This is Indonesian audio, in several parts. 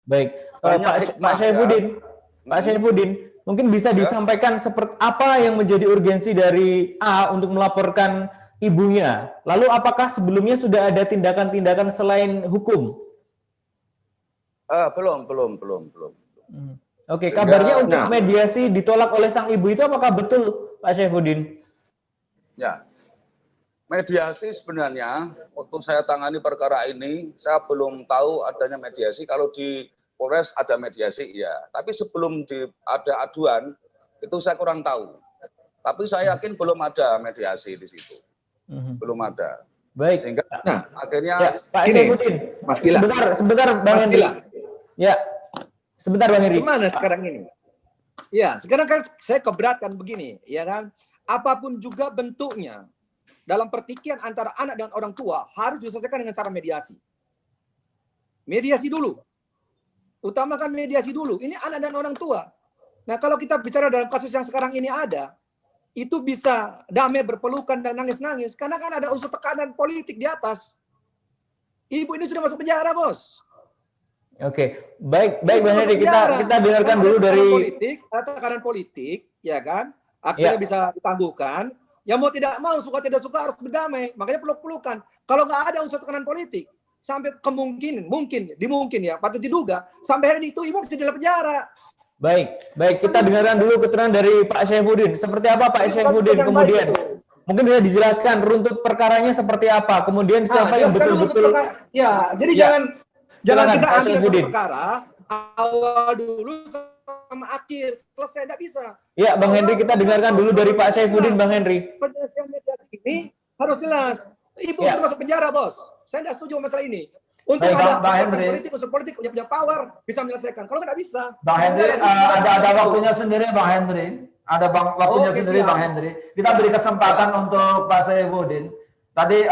Baik, Banyak Pak hikmah Saifuddin, ya. Pak Saifuddin, mungkin bisa Ya. disampaikan seperti apa yang menjadi urgensi dari A untuk melaporkan ibunya. Lalu apakah sebelumnya sudah ada tindakan-tindakan selain hukum? Belum. Oke, kabarnya Sehingga untuk mediasi ditolak oleh sang ibu itu apakah betul, Pak Saifuddin? ya, mediasi sebenarnya untuk saya tangani perkara ini, saya belum tahu adanya mediasi. Kalau di Polres ada mediasi, ya. Tapi sebelum ada aduan, itu saya kurang tahu. Tapi saya yakin belum ada mediasi di situ. Belum ada. Baik. Sehingga akhirnya ya, Pak Saifuddin, Mas Gila. Sebentar Bang Hendri. Ya. Sebentar Bang Hendri. Gimana sekarang ini? Ya, sekarang kan saya keberatan begini, ya kan? Apapun juga bentuknya, dalam pertikaian antara anak dan orang tua harus diselesaikan dengan cara mediasi. Mediasi dulu. Utamakan mediasi dulu. Ini anak dan orang tua. Nah, kalau kita bicara dalam kasus yang sekarang ini ada, itu bisa damai berpelukan dan nangis-nangis karena kan ada unsur tekanan politik di atas. Ibu ini sudah masuk penjara, Bos. Oke, baik Bang Hendri, kita dengarkan dulu dari tekanan politik, ya kan? Akhirnya bisa ditangguhkan. Ya mau tidak mau, suka tidak suka harus berdamai. Makanya peluk-pelukan. Kalau nggak ada unsur tekanan politik, sampai dimungkin ya, patut diduga, sampai hari itu ibu bisa di dalam penjara. Baik, kita dengarkan dulu keterangan dari Pak Saifuddin. Seperti apa Pak Saifuddin kemudian? Mungkin bisa dijelaskan runtut perkaranya seperti apa, kemudian siapa yang betul-betul. Ya, jadi jangan kita ambil satu perkara awal dulu sama akhir, selesai tidak bisa. Ya, Bang Hendri, kita dengarkan dulu dari Pak Saifuddin, Bang Hendri. Penyelesaian mediasi ini harus jelas. Ibu sudah masuk penjara, Bos. Saya tidak setuju masalah ini. Untuk ada unsur politik punya power bisa menyelesaikan. Kalau nggak bisa. Bang Hendri, ada waktunya sendiri, Bang Hendri. Ada waktunya sendiri, Bang Hendri. Kita beri kesempatan untuk Pak Saifuddin. Tadi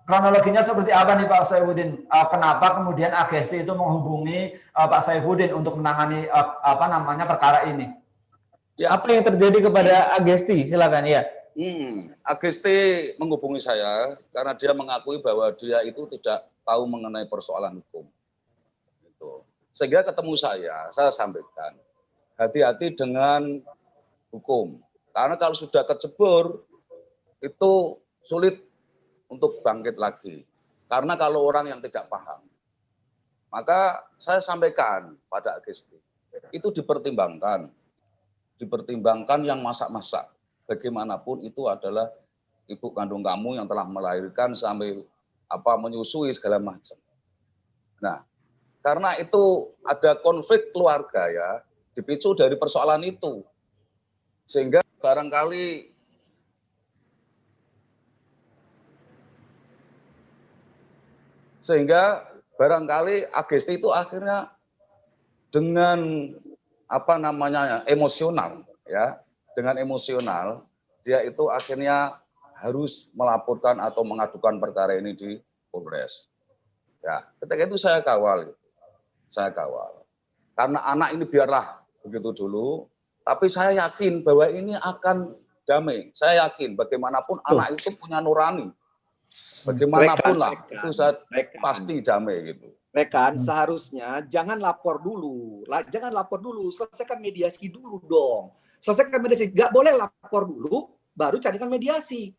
kronologinya seperti apa nih Pak Saifuddin? Kenapa kemudian Agesti itu menghubungi Pak Saifuddin untuk menangani perkara ini? Ya. Apa yang terjadi kepada Agesti? Silakan ya. Agesti menghubungi saya karena dia mengakui bahwa dia itu tidak tahu mengenai persoalan hukum. Gitu. Sehingga ketemu saya sampaikan, hati-hati dengan hukum. Karena kalau sudah kecebur, itu sulit untuk bangkit lagi. Karena kalau orang yang tidak paham. Maka saya sampaikan pada Agesti, itu dipertimbangkan. Dipertimbangkan yang masak-masak. Bagaimanapun itu adalah ibu kandung kamu yang telah melahirkan sampai menyusui segala macam. Nah, karena itu ada konflik keluarga ya, dipicu dari persoalan itu. Sehingga barangkali Agesti itu akhirnya dengan emosional ya, dengan emosional dia itu akhirnya harus melaporkan atau mengadukan perkara ini di Polres. Ya, ketika itu saya kawal. Karena anak ini biarlah begitu dulu, tapi saya yakin bahwa ini akan damai. Saya yakin bagaimanapun anak itu punya nurani. Bagaimanapun itu saya pasti damai gitu. Rekan, seharusnya jangan lapor dulu. Selesaikan mediasi dulu dong. Selesaikan mediasi, nggak boleh lapor dulu, baru carikan mediasi.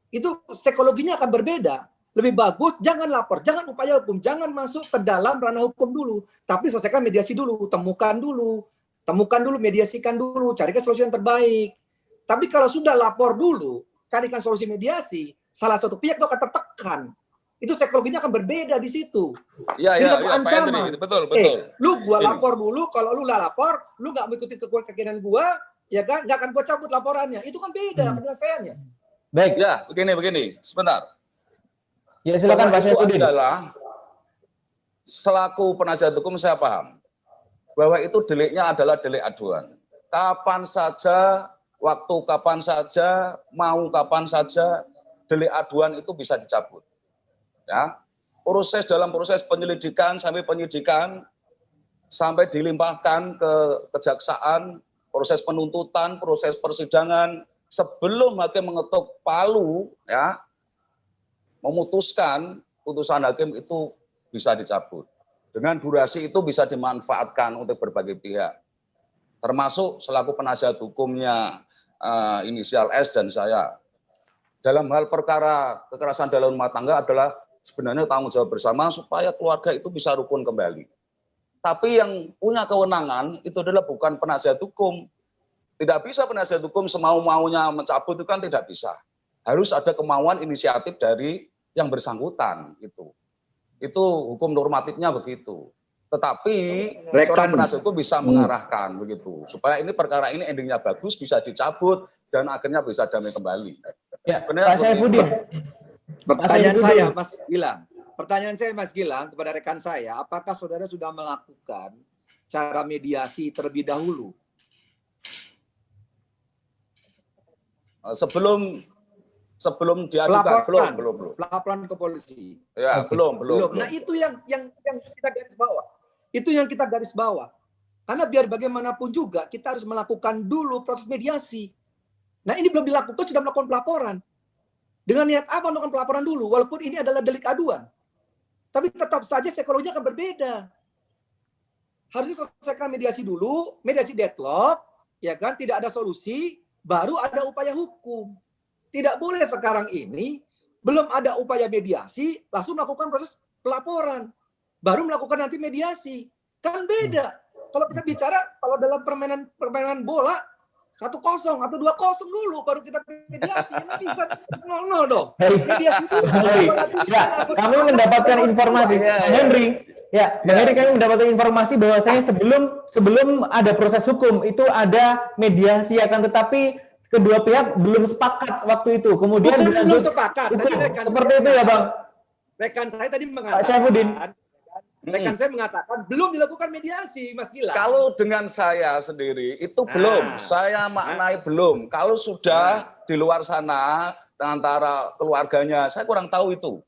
Itu psikologinya akan berbeda. Lebih bagus jangan lapor, jangan upaya hukum, jangan masuk ke dalam ranah hukum dulu, tapi selesaikan mediasi dulu, temukan dulu, mediasikan dulu, carikan solusi yang terbaik. Tapi kalau sudah lapor dulu, carikan solusi mediasi, salah satu pihak itu akan tertekan. Itu psikologinya akan berbeda di situ. Iya, Pak Hendri, betul. Lu gua lapor dulu, kalau lu lapor, lu nggak mengikuti keinginan gua, ya kan, nggak akan gua cabut laporannya. Itu kan beda penyelesaiannya. Baik. Ya, begini, sebentar. Ya, silakan Pak Saifuddin. Adalah selaku penasihat hukum saya paham bahwa itu deliknya adalah delik aduan. Kapan saja, waktu kapan saja, mau kapan saja, delik aduan itu bisa dicabut. Ya, dalam proses penyelidikan sampai penyidikan sampai dilimpahkan ke kejaksaan, proses penuntutan, proses persidangan, sebelum hakim mengetuk palu, ya, memutuskan putusan hakim itu bisa dicabut. Dengan durasi itu bisa dimanfaatkan untuk berbagai pihak, termasuk selaku penasihat hukumnya inisial S dan saya. Dalam hal perkara kekerasan dalam rumah tangga adalah sebenarnya tanggung jawab bersama supaya keluarga itu bisa rukun kembali. Tapi yang punya kewenangan itu adalah bukan penasihat hukum. Tidak bisa penasihat hukum semau-maunya mencabut, itu kan tidak bisa. Harus ada kemauan inisiatif dari yang bersangkutan itu. Itu hukum normatifnya begitu. Tetapi seorang penasihat hukum bisa mengarahkan begitu supaya ini perkara ini endingnya bagus, bisa dicabut dan akhirnya bisa damai kembali. Ya, Pak Saifuddin. Pertanyaan saya Mas Gilang kepada rekan saya, apakah saudara sudah melakukan cara mediasi terlebih dahulu? Sebelum diajukan belum. Laporan ke polisi. Ya, belum. Nah, itu yang kita garis bawah. Itu yang kita garis bawah. Karena biar bagaimanapun juga kita harus melakukan dulu proses mediasi. Nah, ini belum dilakukan, sudah melakukan pelaporan. Dengan niat apa melakukan pelaporan dulu walaupun ini adalah delik aduan. Tapi tetap saja psikologinya akan berbeda. Harusnya selesaikan mediasi dulu, mediasi deadlock, ya kan, tidak ada solusi, baru ada upaya hukum. Tidak boleh sekarang ini belum ada upaya mediasi langsung melakukan proses pelaporan, baru melakukan nanti mediasi. Kan beda. Kalau kita bicara kalau dalam permainan bola 1-0 atau 2-0 dulu baru kita mediasi. Ini bisa 0-0 dong. Mediasi dulu. Ya, kami mendapatkan informasi, Henry. Ya, Bang Henry, kami mendapatkan informasi bahwasanya sebelum ada proses hukum itu ada mediasi, akan tetapi kedua pihak belum sepakat waktu itu. Kemudian belum sepakat. Seperti itu ya, Bang. Rekan saya tadi mengatakan. Saifuddin. Rekan saya mengatakan belum dilakukan mediasi, Mas Gilang. Kalau dengan saya sendiri itu belum, saya maknai belum. Kalau sudah di luar sana antara keluarganya, saya kurang tahu itu.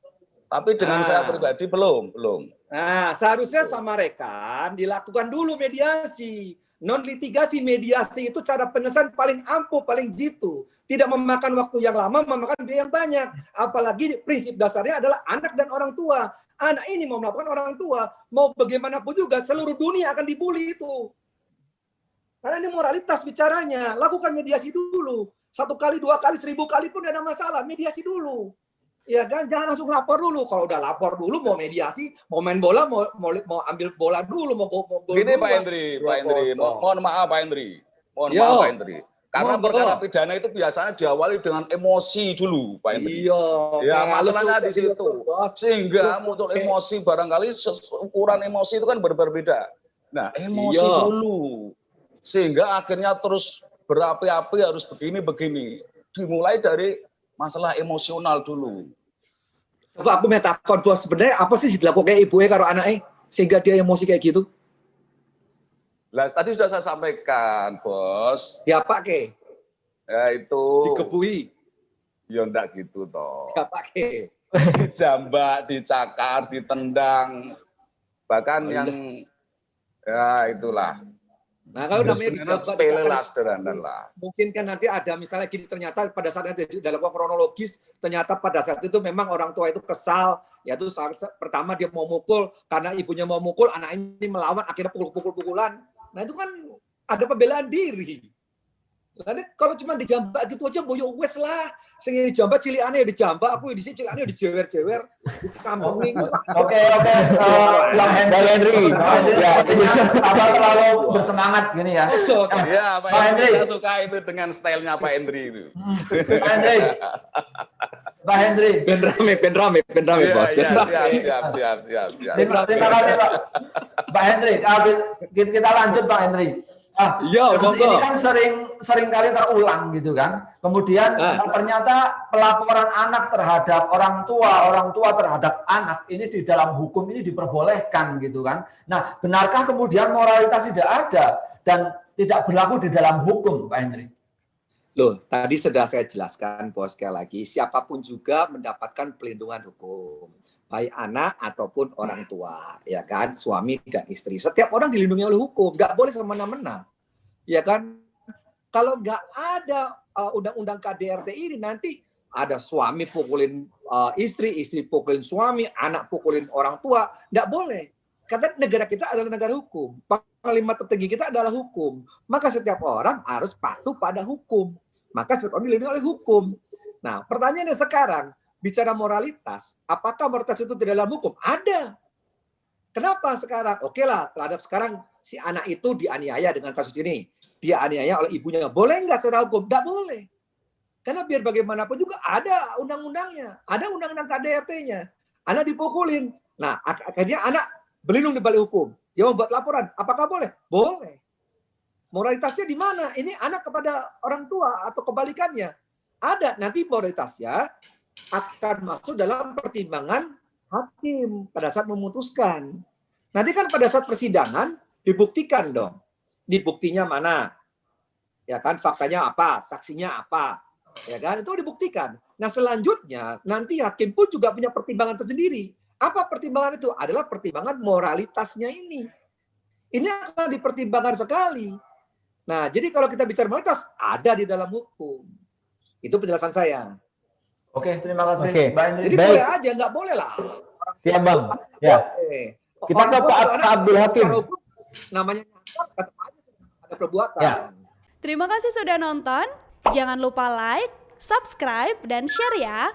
Tapi dengan saya pribadi belum. Nah, seharusnya sama rekan dilakukan dulu mediasi. Non litigasi mediasi itu cara penyelesaian paling ampuh, paling jitu. Tidak memakan waktu yang lama, memakan biaya yang banyak. Apalagi prinsip dasarnya adalah anak dan orang tua. Anak ini mau melakukan orang tua, mau bagaimanapun juga seluruh dunia akan dibully itu. Karena ini moralitas bicaranya. Lakukan mediasi dulu. 1 kali, 2 kali, 1000 kali pun tidak ada masalah. Mediasi dulu. Ya kan, jangan langsung lapor dulu. Kalau udah lapor dulu, mau mediasi, mau main bola, mau ambil bola dulu, mau gol. Gini Pak Hendri, mohon maaf Pak Hendri. Maaf Pak Hendri. Karena perkara pidana itu biasanya diawali dengan emosi dulu, Pak Hendri. Ya, masalahnya di situ. Sehingga muncul emosi, barangkali ukuran emosi itu kan berbeda. Nah, emosi dulu. Sehingga akhirnya terus berapi-api harus begini. Dimulai dari masalah emosional dulu. Coba aku metakon, Bos, sebenarnya apa sih dilakukan ibunya karo anaknya sehingga dia emosi kayak gitu? Lah, tadi sudah saya sampaikan, Bos. Ya, Pak Ke. Ya, itu. Dikebui. Ya, enggak gitu, toh. Ya, Pak Ke. Dijambak, dicakar, ditendang. Bahkan yang, ya itulah. Nah, kalau namanya dijambak, sepele lah, sederhana lah. Mungkin kan nanti ada misalnya gini, ternyata pada saat itu dalam kronologis, ternyata pada saat itu memang orang tua itu kesal, yaitu pertama dia mau mukul, karena ibunya mau mukul, anak ini melawan, akhirnya pukul-pukulan. Nah itu kan ada pembelaan diri. Nanti kalau cuma dijambak gitu aja, boyo wes lah. Sing dijambak ciliane dijambak, aku di sini ciliane dijewer-jewer, dikampungin. Oke. Bang Henry. Apa terlalu bersemangat gini ya? Iya, Pak Hendri. Saya suka itu dengan stylenya Pak Hendri itu. Pak Hendri. Ben rame, Bos. Siap. Terima kasih, Pak. Pak Hendri, kita lanjut Pak Hendri. Ini kan sering kali terulang gitu kan. Kemudian ternyata pelaporan anak terhadap orang tua terhadap anak ini di dalam hukum ini diperbolehkan gitu kan. Nah, benarkah kemudian moralitas tidak ada dan tidak berlaku di dalam hukum, Pak Hendri? Loh, tadi sudah saya jelaskan, Bos, sekali lagi, siapapun juga mendapatkan pelindungan hukum, baik anak ataupun orang tua, ya kan, suami dan istri. Setiap orang dilindungi oleh hukum, nggak boleh semena-mena, ya kan. Kalau nggak ada undang-undang KDRT ini, nanti ada suami pukulin istri, istri pukulin suami, anak pukulin orang tua, nggak boleh. karena negara kita adalah negara hukum. Panglima tertinggi kita adalah hukum. Maka setiap orang harus patuh pada hukum. Maka setiap orang dilindungi oleh hukum. Nah, pertanyaannya sekarang, bicara moralitas, apakah moralitas itu tidak dalam hukum? Ada. Kenapa sekarang? Oke lah, terhadap sekarang si anak itu dianiaya dengan kasus ini. Dia aniaya oleh ibunya. Boleh nggak secara hukum? Nggak boleh. Karena biar bagaimanapun juga ada undang-undangnya. Ada undang-undang KDRT-nya. Anak dipukulin. Nah, akhirnya anak berlindung di balik hukum. Dia membuat laporan. Apakah boleh? Boleh. Moralitasnya di mana? Ini anak kepada orang tua atau kebalikannya. Ada. Nanti moralitasnya akan masuk dalam pertimbangan hakim pada saat memutuskan. Nanti kan pada saat persidangan dibuktikan dong. Dibuktinya mana? Ya kan, faktanya apa? Saksinya apa? Ya kan, itu dibuktikan. Nah, selanjutnya nanti hakim pun juga punya pertimbangan tersendiri. Apa pertimbangan itu? Adalah pertimbangan moralitasnya ini. Ini akan dipertimbangkan sekali. Nah, jadi kalau kita bicara moralitas, ada di dalam hukum. Itu penjelasan saya. Oke, terima kasih. Oke. Mbak Hendri. Jadi Baik. boleh aja, nggak boleh lah. Siap Bang. Ya. Kita ke Pak Abdul Hakim. Namanya tetap aja ada perbuatan. Ya. Terima kasih sudah nonton. Jangan lupa like, subscribe, dan share ya.